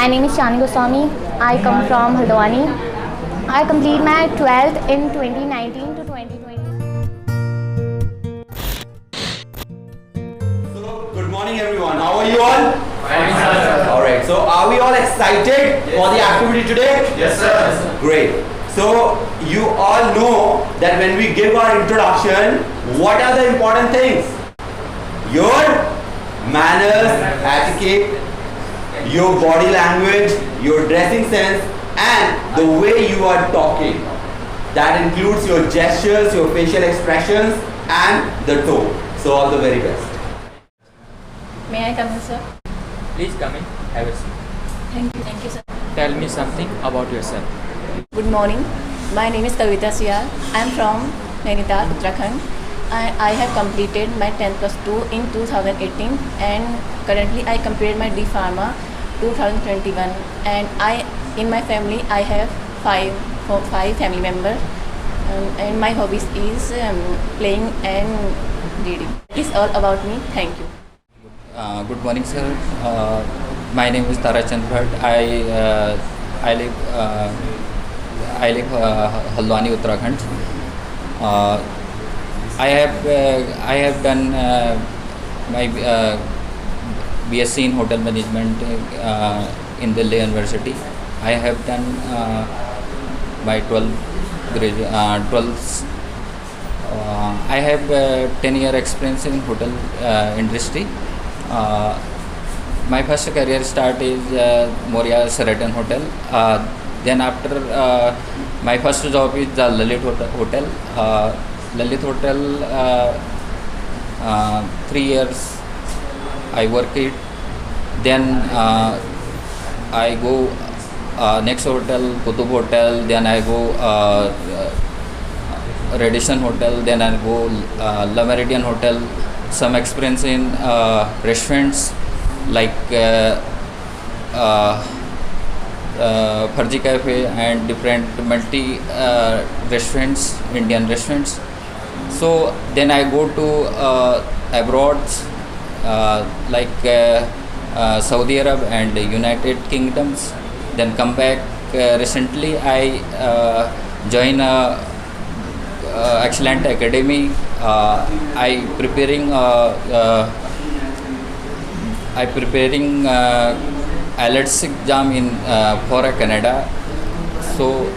My name is Chani Goswami. I come from Haldwani. I complete my 12th in 2019 to 2020. So, good morning everyone. How are you all? Fine, sir. Alright, so are we all excited for the activity today? Yes, sir. Great. So, you all know that when we give our introduction, what are the important things? Your manners, etiquette, your body language, your dressing sense, and the way you are talking. That includes your gestures, your facial expressions, and the tone. So, all the very best. May I come in, sir? Please come in. Have a seat. Thank you, sir. Tell me something about yourself. Good morning. My name is Kavita Siyal. I am from Nainital, Uttarakhand. I have completed my 10 plus 2 in 2018 and currently I completed my D Pharma 2021 and in my family I have five family members and my hobbies is playing and reading. It's all about me. Thank you. Good morning, sir. My name is Tarachand Bhatt. I live Haldwani, Uttarakhand. I have done my BSc in Hotel Management in Delhi University. I have done my 12th. I have 10-year experience in hotel industry. My first career start is Moria Sheraton Hotel. Then after my first job is the Lalit Hotel. Lalit Hotel 3 years I work it. Then I go next hotel Qutub Hotel. Then I go Radisson Hotel. Then I go La Meridian Hotel. Some experience in restaurants like Farji Cafe and different multi restaurants, Indian restaurants. So then I go to abroad like Saudi Arab and United Kingdoms. Then come back. Recently I join a excellent academy. I preparing IELTS exam in for Canada. So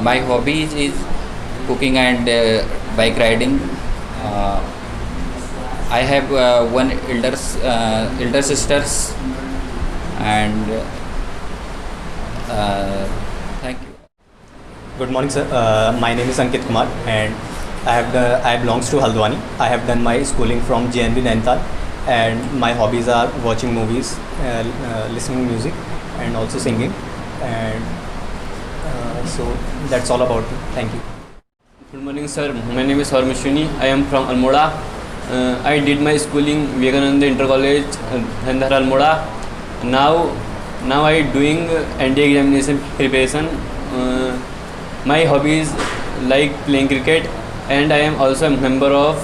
my hobby is cooking and bike riding. I have one elder sisters and thank you. Good morning, sir. My name is Ankit Kumar and I belongs to Haldwani. I have done my schooling from JNV Nainital and my hobbies are watching movies, listening music and also singing, and so that's all about me. Thank you. Good morning, sir. My name is Harmashwini. I am from Almora. I did my schooling Vivekananda Inter College, Handhar Almora. Now I doing NDA examination preparation. My hobbies like playing cricket, and I am also a member of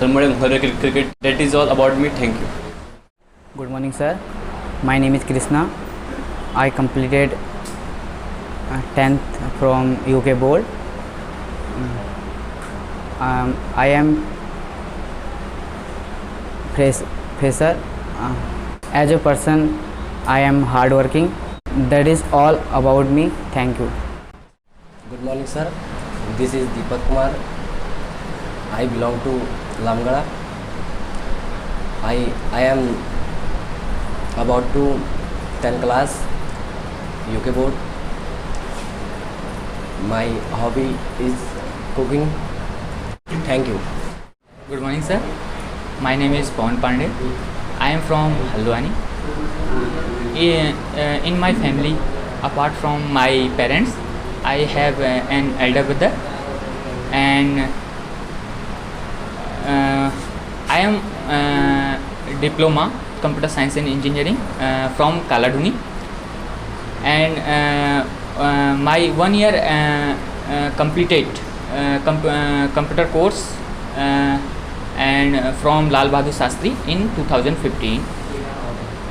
Almora Cricket. That is all about me. Thank you. Good morning, sir. My name is Krishna. I completed 10th from UK board. I am fresher. As a person, I am hardworking. That is all about me. Thank you. Good morning, sir. This is Deepak Kumar. I belong to Lamgada. I am about to 10th class UK board. My hobby is cooking. Thank you. Good morning, sir. My name is Pawan Pandey. I am from Haldwani. In my family, apart from my parents, I have an elder brother, and I am diploma computer science and engineering from Kaladhuni, and my 1 year completed computer course and from Lal Bahadur Shastri in 2015,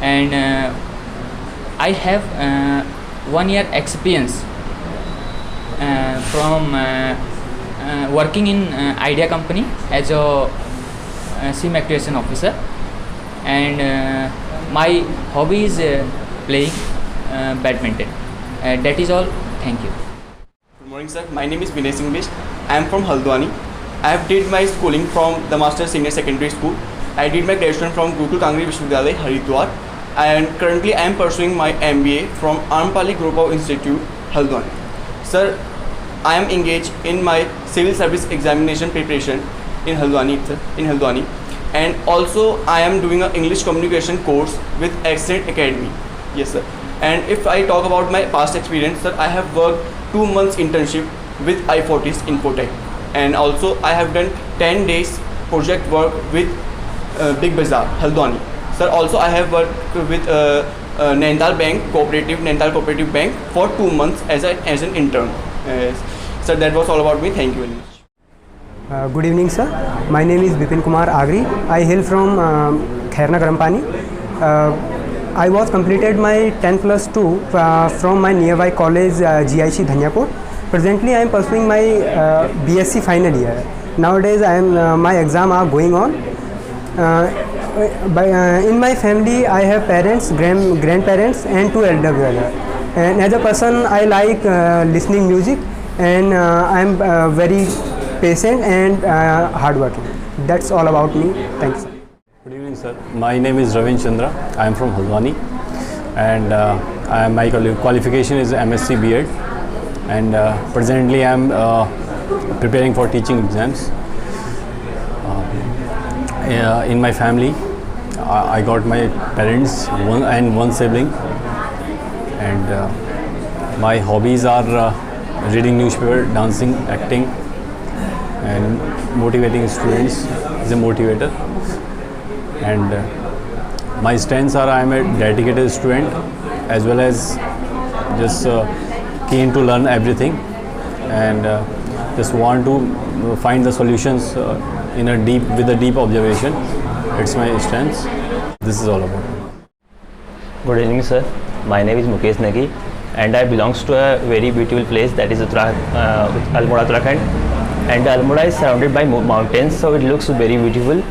and I have 1 year experience from working in Idea company as a SIM activation officer, and my hobby is playing badminton. That is all. Thank you. Good morning, sir. My name is Vinay Singh Bish. I am from Haldwani. I have did my schooling from the Master Senior Secondary School. I did my graduation from Gurukul Kangri Vishwavidyalaya, Haridwar, and currently I am pursuing my MBA from Armpali Group of Institute, Haldwani. Sir, I am engaged in my civil service examination preparation in Haldwani, and also I am doing an English communication course with Accent Academy. Yes, sir. And if I talk about my past experience, sir, I have worked 2 months internship with iFortis Infotech, and also I have done 10 days project work with Big Bazaar, Haldwani. Sir, also I have worked with Nainital Cooperative Bank for 2 months as an intern. Sir, that was all about me. Thank you very much. Good evening, sir. My name is Bipin Kumar Agri. I hail from Khairna Garampani. I was completed my 10+2 from my nearby college GIC Dhanyapur. Presently, I am pursuing my BSc final year. Nowadays, my exam are going on. In my family, I have parents, grandparents, and 2 elder brothers. And as a person, I like listening music, and I am very patient and hardworking. That's all about me. Thanks. Good evening, sir. My name is Ravin Chandra. I am from Haldwani, and my qualification is MSc B.Ed, and presently I am preparing for teaching exams. In my family, I got my parents, one sibling, and my hobbies are reading newspaper, dancing, acting, and motivating students as a motivator. And my strengths are I am a dedicated student, as well as just keen to learn everything, and just want to find the solutions with a deep observation. It's my strengths. This is all about it. Good evening, sir. My name is Mukesh Negi, and I belongs to a very beautiful place, that is Almora, Uttarakhand. And Almora is surrounded by mountains, so it looks very beautiful.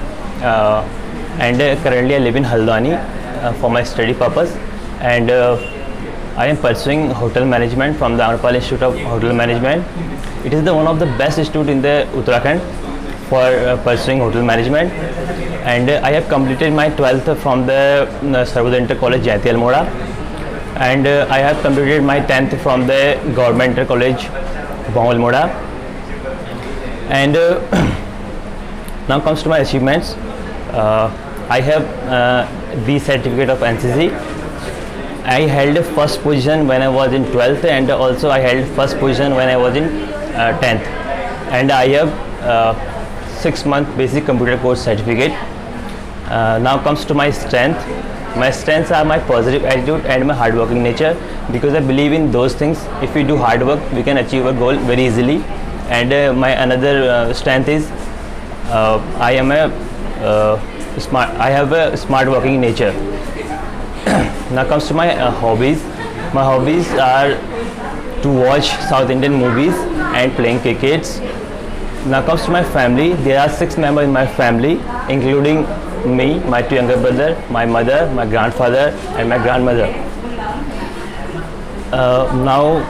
And currently I live in Haldwani for my study purpose, and I am pursuing hotel management from the Armpali Institute of Hotel Management. It is one of the best institute in the Uttarakhand for pursuing hotel management, and I have completed my 12th from the Sarvodaya Inter College, Jayanti Almora, and I have completed my 10th from the Government Inter College, Bhau Almora. And now comes to my achievements. I have B certificate of NCC. I held first position when I was in 12th, and also I held first position when I was in 10th. And I have 6-month basic computer course certificate. Now comes to my strength. My strengths are my positive attitude and my hardworking nature, because I believe in those things. If we do hard work, we can achieve a goal very easily. And my another strength is I have a smart working nature. Now comes to my hobbies. My hobbies are to watch South Indian movies and playing crickets. Now comes to my family. There are 6 members in my family, including me, my 2 younger brother, my mother, my grandfather, and my grandmother. Now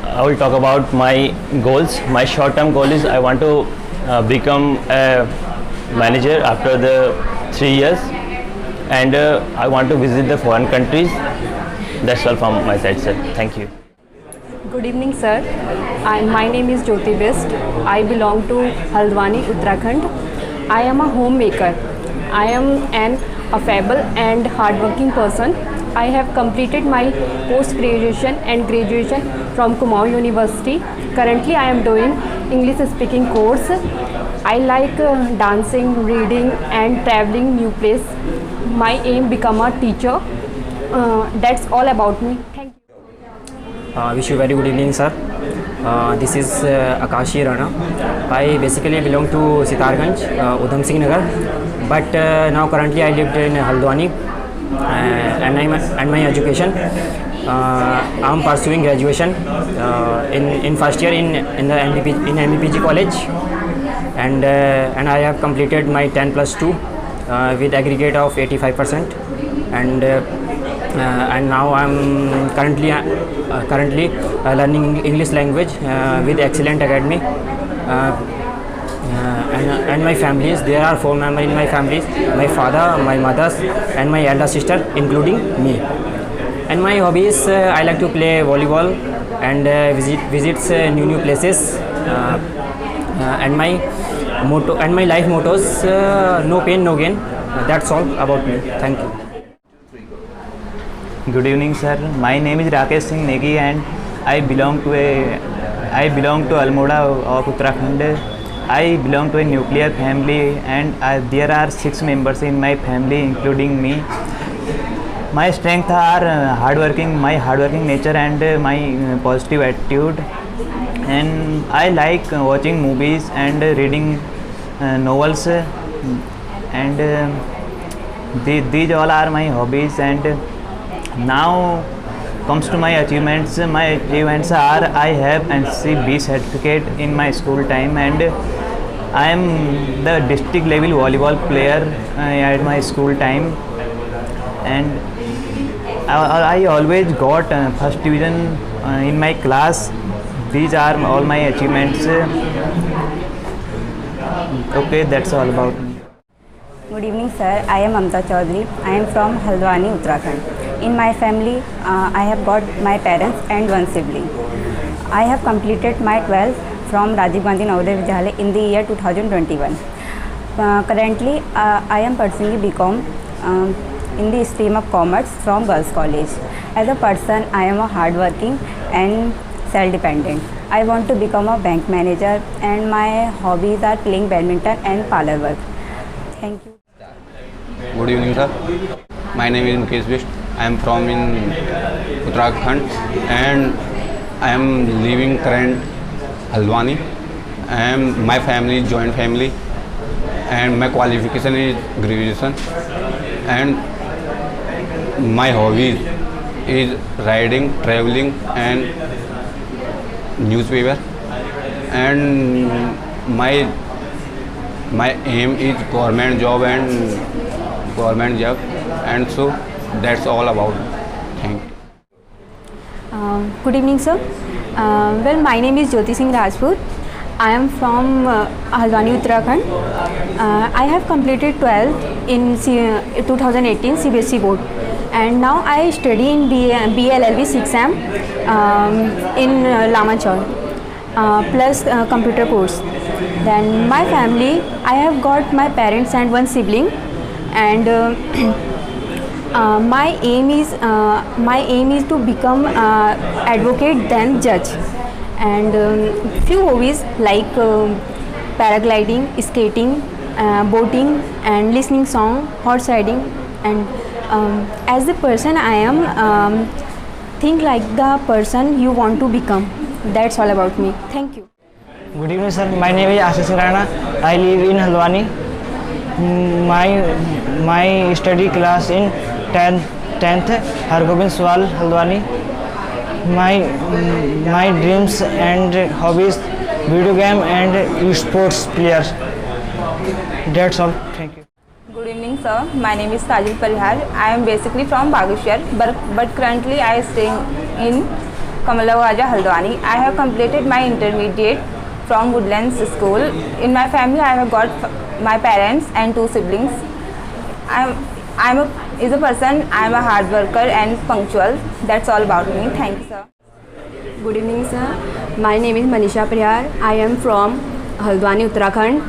I will talk about my goals. My short-term goal is I want to become a manager after the 3 years, and I want to visit the foreign countries. That's all from my side, sir. Thank you. Good evening, sir. My name is Jyoti Best. I belong to Haldwani, Uttarakhand. I am a homemaker. I am an affable and hardworking person. I have completed my post-graduation and graduation from Kumaon University. Currently, I am doing English speaking course. I like dancing, reading, and traveling new place. My aim become a teacher. That's all about me. Thank you. Wish you very good evening, sir. This is Akashi Rana. I basically belong to Sitarganj, Udham Singh Nagar, but now currently I lived in Haldwani. and my education. I am pursuing graduation in first year in the NBPG college, and I have completed my 10+2 with aggregate of 85%, and now I am currently learning English language with Excellent Academy. And my families, there are 4 members in my families: my father, my mother, and my elder sister, including me. And my hobbies, I like to play volleyball and visits new places. And my life mottos: no pain, no gain. That's all about me. Thank you. Good evening, sir. My name is Rakesh Singh Negi, and I belong to Almora of Uttarakhand. I belong to a nuclear family, and there are 6 members in my family, including me. My strengths are my hardworking nature and my positive attitude. And I like watching movies and reading novels, and these all are my hobbies. And now comes to my achievements. My achievements are: I have NCB certificate in my school time, and I am the district level volleyball player at my school time, and I always got first division in my class. These are all my achievements. Okay, that's all about me. Good evening, sir. I am Mamta Chaudhary. I am from Haldwani, Uttarakhand. In my family, I have got my parents and 1 sibling. I have completed my 12th from Rajiv Gandhi Navodaya Vidyalaya in the year 2021. Currently, I am pursuing BCom in the stream of commerce from Girls College. As a person, I am a hardworking and self-dependent. I want to become a bank manager, and my hobbies are playing badminton and parlor work. Thank you. Good evening, sir. My name is Mukesh Bist. I am from Uttarakhand, and I am living current Haldwani. My family is joint family, and my qualification is graduation, and my hobbies is riding, traveling, and newspaper. And my aim is government job, and so that's all about it. Thank you. Good evening, sir. Well, my name is Jyoti Singh Rajput. I am from Haldwani, Uttarakhand. I have completed 12th in 2018 CBSE board, and now I study in BLLB 6M in Lamachar plus computer course. Then my family, I have got my parents and 1 sibling, and my aim is to become advocate then judge. And few hobbies like paragliding, skating, boating, and listening song, horse riding. And as a person, I am think like the person you want to become. That's all about me. Thank you. Good evening, sir. My name is Ashish Rana. I live in Haldwani. My study class in 10th Hargobind Swal, Haldwani. My dreams and hobbies: video game and sports player. That's all. Thank you. Good evening, sir. My name is Kajal Parihar. I am basically from Bageshwar, but currently I stay in Kamalavaja, Haldwani. I have completed my intermediate from Woodlands School. In my family, I have got my parents and 2 siblings. I am a hard worker and punctual. That's all about me. Thank you, sir. Good evening, sir. My name is Manisha Priyar. I am from Haldwani, Uttarakhand.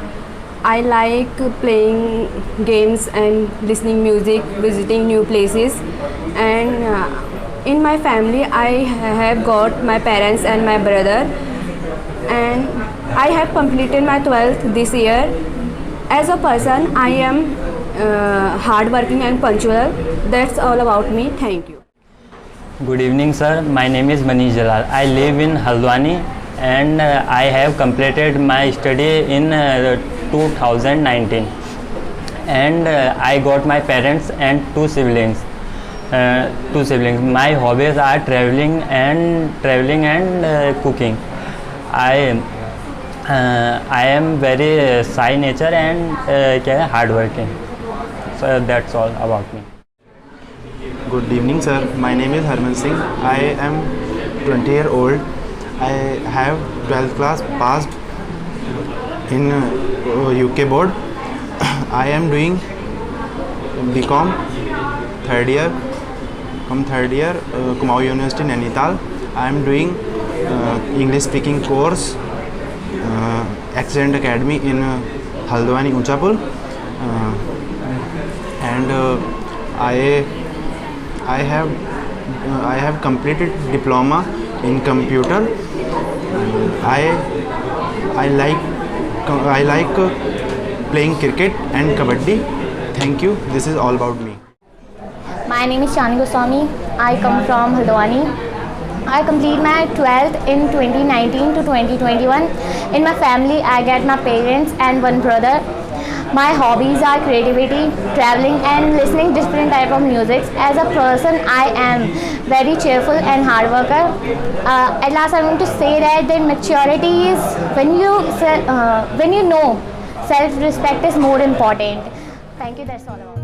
I like playing games and listening music, visiting new places. And in my family, I have got my parents and my brother. And I have completed my 12th this year. As a person, I am hardworking and punctual. That's all about me. Thank you. Good evening, sir. My name is Manish Jalal. I live in Haldwani, and I have completed my study in 2019. And I got my parents and 2 siblings. two siblings. My hobbies are traveling and cooking. I am very shy nature and hardworking. So that's all about me. Good evening, sir. My name is Harman Singh. I am 20-year-old. I have 12th class passed in UK board. I am doing BCom third year. Kumaon University, Nainital. I am doing English speaking course, Accent Academy in Haldwani, Uchapur, and I have completed diploma in computer. I like playing cricket and kabaddi. Thank you. This is all about me. My name is Chani Goswami. I come from Haldwani. I complete my 12th in 2019 to 2021. In my family, I get my parents and one brother. My hobbies are creativity, traveling and listening different type of music. As a person, I am very cheerful and hard worker. At last, I want to say that maturity is when you know self-respect is more important. Thank you. That's all about it.